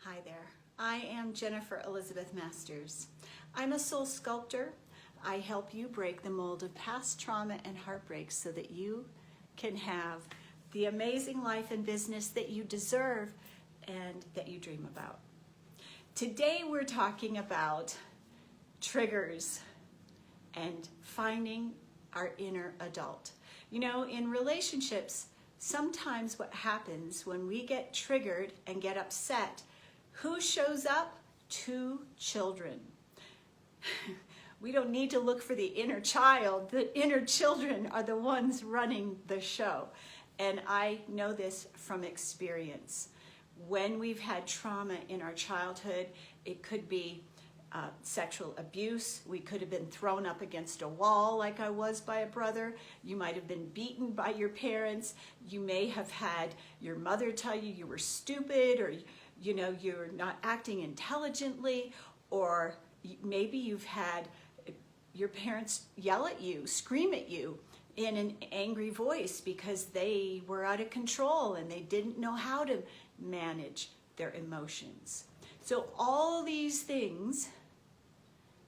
Hi there, I am Jennifer Elizabeth Masters. I'm a soul sculptor. I help you break the mold of past trauma and heartbreak so that you can have the amazing life and business that you deserve and that you dream about. Today we're talking about triggers and finding our inner adult. You know, in relationships, sometimes what happens when we get triggered and get upset, who shows up? Two children. We don't need to look for the inner child. The inner children are the ones running the show. And I know this from experience. When we've had trauma in our childhood, it could be sexual abuse. We could have been thrown up against a wall like I was by a brother. You might have been beaten by your parents. You may have had your mother tell you you were stupid, or you know, you're not acting intelligently, or maybe you've had your parents yell at you, scream at you in an angry voice because they were out of control and they didn't know how to manage their emotions. So all these things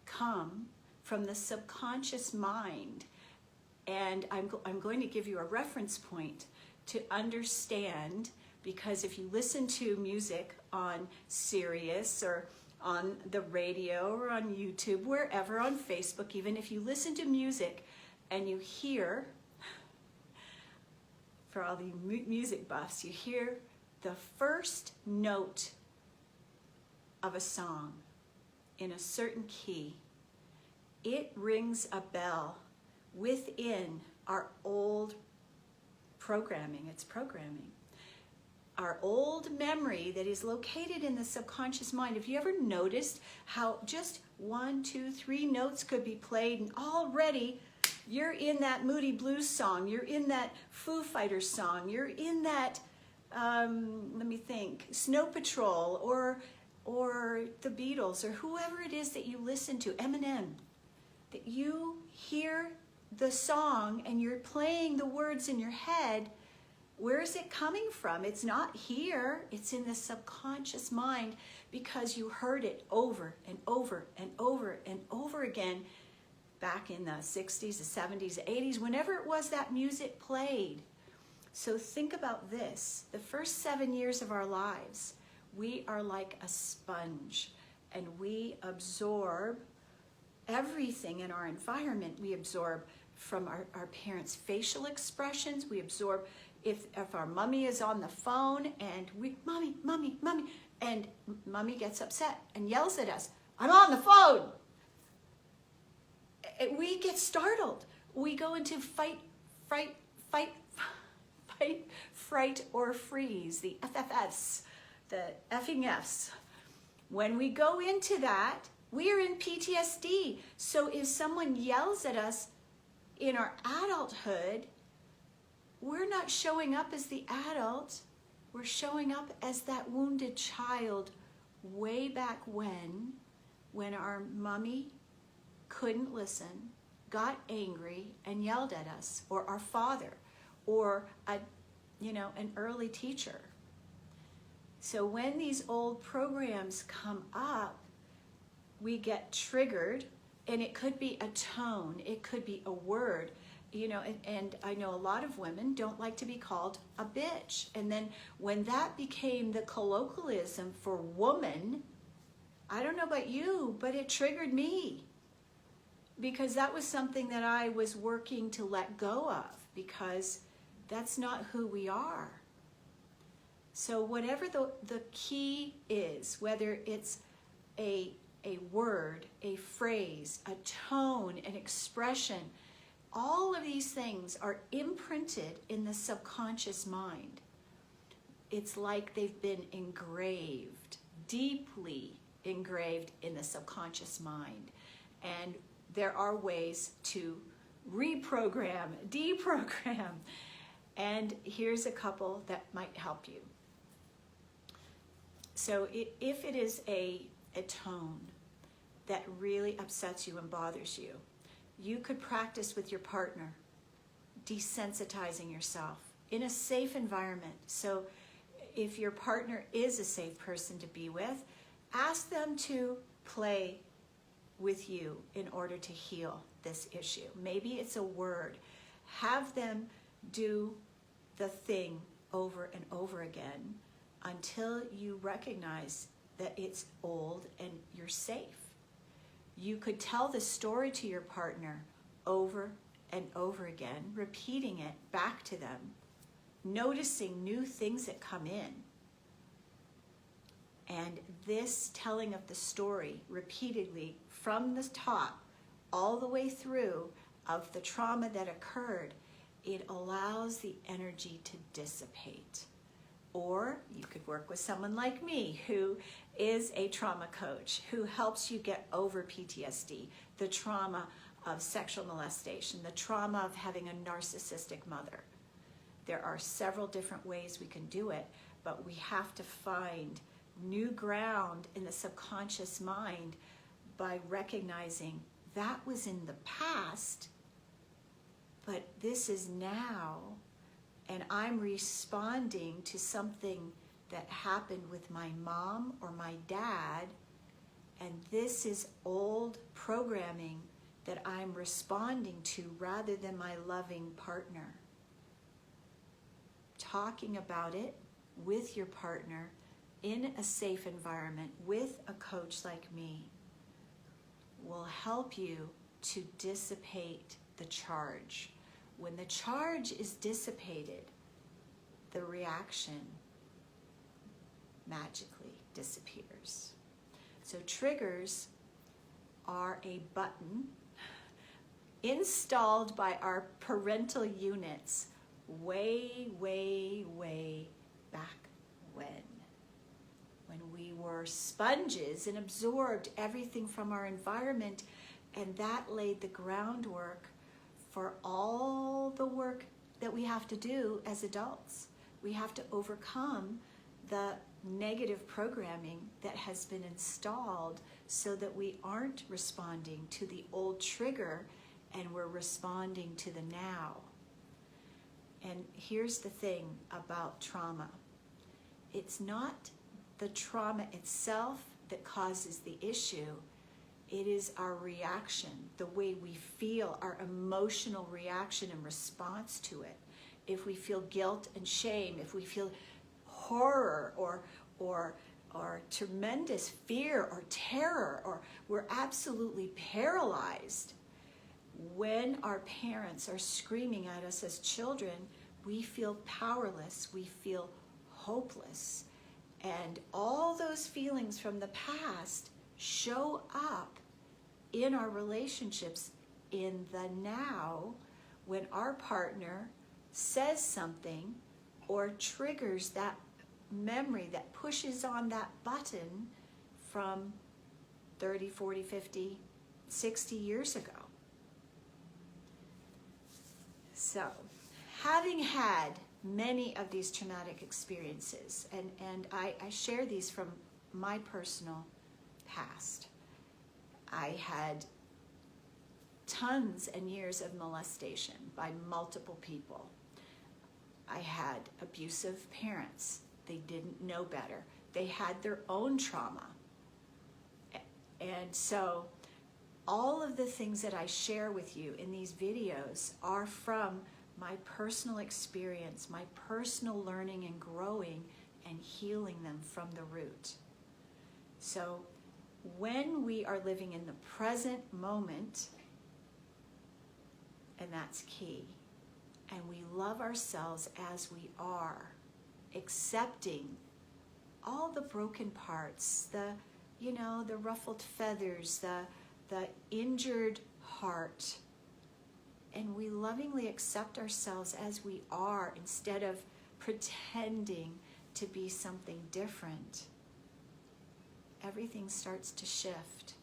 come from the subconscious mind, and I'm going to give you a reference point to understand, because if you listen to music on Sirius or on the radio or on YouTube, wherever, on Facebook, even if you listen to music and you hear, for all the music buffs, you hear the first note of a song in a certain key, it rings a bell within our old programming. It's programming. Our old memory that is located in the subconscious mind. Have you ever noticed how just 1, 2, 3 notes could be played and already you're in that Moody Blues song, you're in that Foo Fighters song, you're in that, let me think, Snow Patrol or the Beatles or whoever it is that you listen to, Eminem, that you hear the song and you're playing the words in your head. Where is it coming from? It's not here. It's in the subconscious mind because you heard it over and over and over and over again back in the 60s, the 70s, the 80s, whenever it was that music played. So think about this. The first 7 years of our lives, we are like a sponge and we absorb everything in our environment. We absorb from our parents' facial expressions. We absorb if our mommy is on the phone and mommy, and mommy gets upset and yells at us, I'm on the phone. We get startled. We go into fight, or freeze, the FFS, the effing Fs. When we go into that, we are in PTSD. So if someone yells at us in our adulthood, we're not showing up as the adult. We're showing up as that wounded child way back when our mommy couldn't listen, got angry, and yelled at us, or our father, or an early teacher. So when these old programs come up, we get triggered, and it could be a tone, it could be a word, and I know a lot of women don't like to be called a bitch. And then when that became the colloquialism for woman, I don't know about you, but it triggered me, because that was something that I was working to let go of, because that's not who we are. So whatever the key is, whether it's a word, a phrase, a tone, an expression, all of these things are imprinted in the subconscious mind. It's like they've been engraved, deeply engraved in the subconscious mind. And there are ways to reprogram, deprogram. And here's a couple that might help you. So if it is a tone that really upsets you and bothers you, you could practice with your partner, desensitizing yourself in a safe environment. So if your partner is a safe person to be with, ask them to play with you in order to heal this issue. Maybe it's a word. Have them do the thing over and over again until you recognize that it's old and you're safe. You could tell the story to your partner over and over again, repeating it back to them, noticing new things that come in. And this telling of the story repeatedly from the top all the way through of the trauma that occurred, it allows the energy to dissipate. Or you could work with someone like me who is a trauma coach who helps you get over PTSD, the trauma of sexual molestation, the trauma of having a narcissistic mother. There are several different ways we can do it, but we have to find new ground in the subconscious mind by recognizing that was in the past, but this is now, and I'm responding to something that happened with my mom or my dad, and this is old programming that I'm responding to rather than my loving partner. Talking about it with your partner in a safe environment with a coach like me will help you to dissipate the charge. When the charge is dissipated, the reaction magically disappears. So triggers are a button installed by our parental units way, way, way back when we were sponges and absorbed everything from our environment, and that laid the groundwork for all the work that we have to do as adults. We have to overcome the negative programming that has been installed so that we aren't responding to the old trigger and we're responding to the now. And here's the thing about trauma. It's not the trauma itself that causes the issue. It is our reaction, the way we feel, our emotional reaction and response to it. If we feel guilt and shame, if we feel horror or tremendous fear or terror, or we're absolutely paralyzed. When our parents are screaming at us as children, we feel powerless, we feel hopeless. And all those feelings from the past show up in our relationships in the now when our partner says something or triggers that memory that pushes on that button from 30, 40, 50, 60 years ago. So, having had many of these traumatic experiences, and I share these from my personal past. I had tons and years of molestation by multiple people. I had abusive parents. They didn't know better. They had their own trauma. And so all of the things that I share with you in these videos are from my personal experience, my personal learning and growing and healing them from the root. So when we are living in the present moment, and that's key, and we love ourselves as we are, accepting all the broken parts, the ruffled feathers, the injured heart, and we lovingly accept ourselves as we are instead of pretending to be something different, everything starts to shift.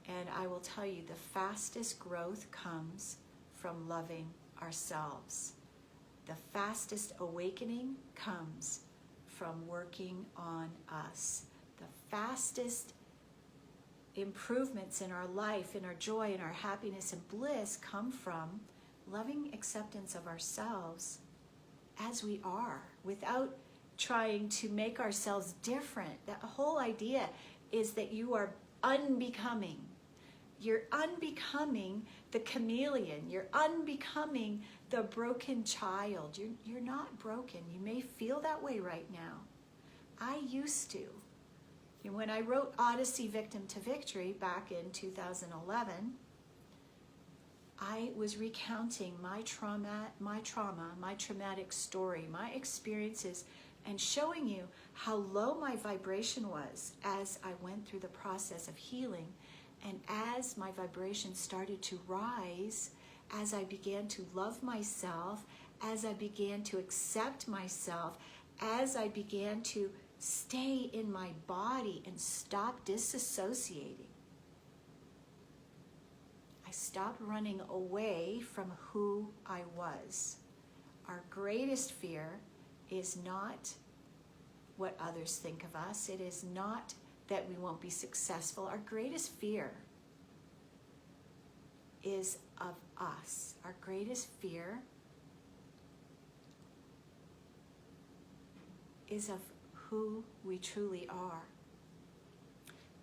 And I will tell you, the fastest growth comes from loving ourselves. The fastest awakening comes from working on us. The fastest improvements in our life, in our joy, in our happiness and bliss come from loving acceptance of ourselves as we are, without trying to make ourselves different. That whole idea is that you are unbecoming. You're unbecoming the chameleon. You're unbecoming the broken child. You're not broken. You may feel that way right now. I used to. And when I wrote Odyssey Victim to Victory back in 2011, I was recounting my traumatic story, my experiences, and showing you how low my vibration was as I went through the process of healing. And as my vibration started to rise, as I began to love myself, as I began to accept myself, as I began to stay in my body and stop disassociating, I stopped running away from who I was. Our greatest fear is not what others think of us. It is not that we won't be successful. Our greatest fear is of us. Our greatest fear is of who we truly are.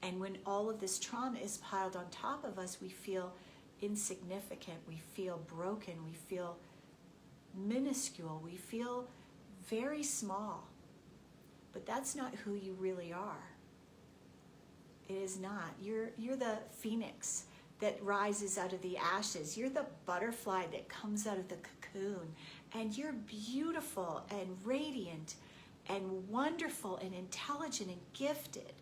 And when all of this trauma is piled on top of us, we feel insignificant, we feel broken, we feel minuscule, we feel very small. But that's not who you really are. It is not. You're the phoenix that rises out of the ashes. You're the butterfly that comes out of the cocoon. And you're beautiful and radiant and wonderful and intelligent and gifted.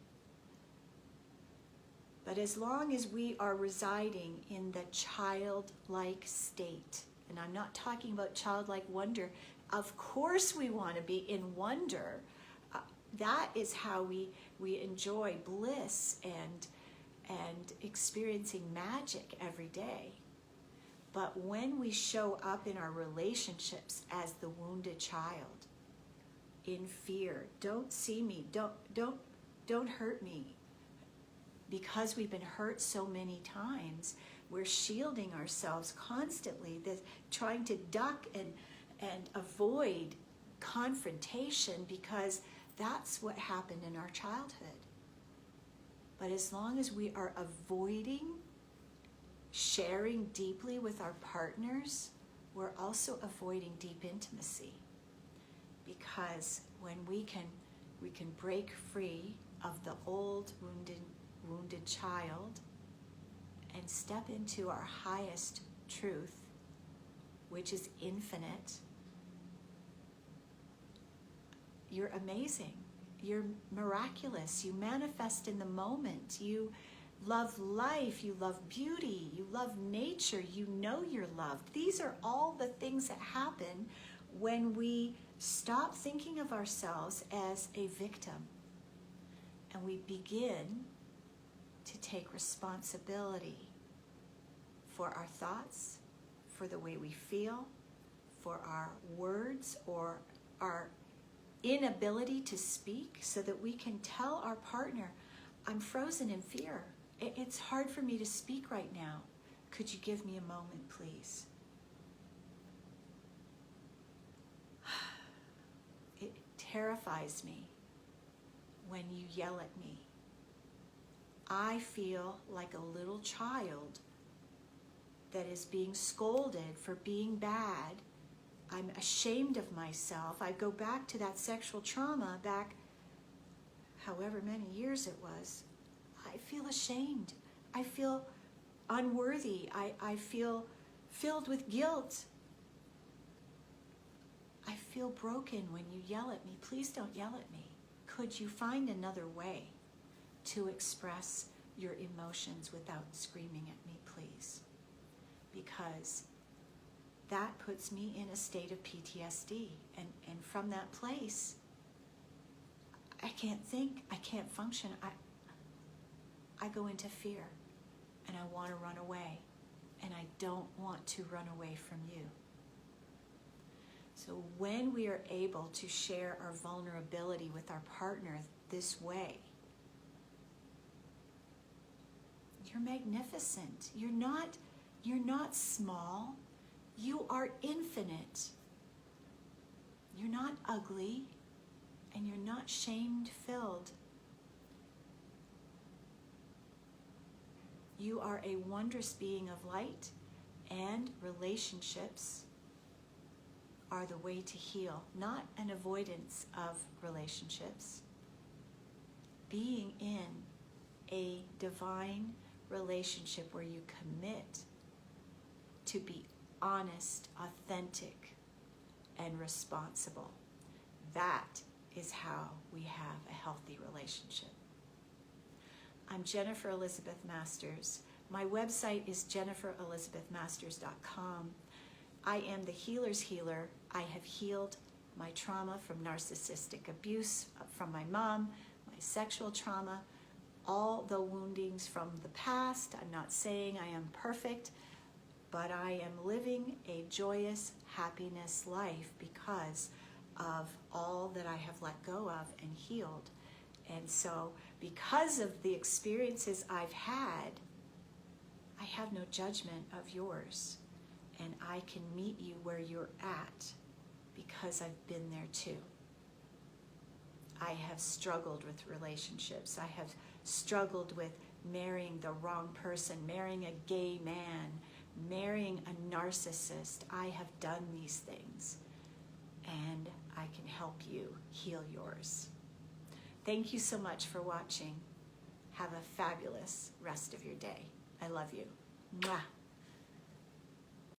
But as long as we are residing in the childlike state, and I'm not talking about childlike wonder, of course we want to be in wonder. That is how we enjoy bliss and experiencing magic every day. But when we show up in our relationships as the wounded child, in fear, don't see me, don't hurt me. Because we've been hurt so many times, we're shielding ourselves constantly, trying to duck and avoid confrontation because that's what happened in our childhood. But as long as we are avoiding sharing deeply with our partners, we're also avoiding deep intimacy. Because when we can break free of the old wounded child and step into our highest truth, which is infinite, you're amazing. You're miraculous. You manifest in the moment. You love life. You love beauty. You love nature. You know you're loved. These are all the things that happen when we stop thinking of ourselves as a victim and we begin to take responsibility for our thoughts, for the way we feel, for our words or our inability to speak, so that we can tell our partner, I'm frozen in fear. It's hard for me to speak right now. Could you give me a moment, please? It terrifies me when you yell at me. I feel like a little child that is being scolded for being bad. I'm ashamed of myself. I go back to that sexual trauma back however many years it was. I feel ashamed. I feel unworthy. I feel filled with guilt. I feel broken when you yell at me. Please don't yell at me. Could you find another way to express your emotions without screaming at me, please? Because that puts me in a state of PTSD. And from that place, I can't think, I can't function. I go into fear and I want to run away. And I don't want to run away from you. So when we are able to share our vulnerability with our partner this way, you're magnificent. You're not small. You are infinite. You're not ugly, and you're not shame-filled. You are a wondrous being of light, and relationships are the way to heal, not an avoidance of relationships. Being in a divine relationship where you commit to be honest, authentic, and responsible. That is how we have a healthy relationship. I'm Jennifer Elizabeth Masters. My website is jenniferelizabethmasters.com. I am the healer's healer. I have healed my trauma from narcissistic abuse from my mom, my sexual trauma, all the woundings from the past. I'm not saying I am perfect, but I am living a joyous happiness life because of all that I have let go of and healed. And so because of the experiences I've had, I have no judgment of yours. And I can meet you where you're at because I've been there too. I have struggled with relationships. I have struggled with marrying the wrong person, marrying a gay man, marrying a narcissist. I have done these things, and I can help you heal yours. Thank you so much for watching. Have a fabulous rest of your day. I love you. Mwah.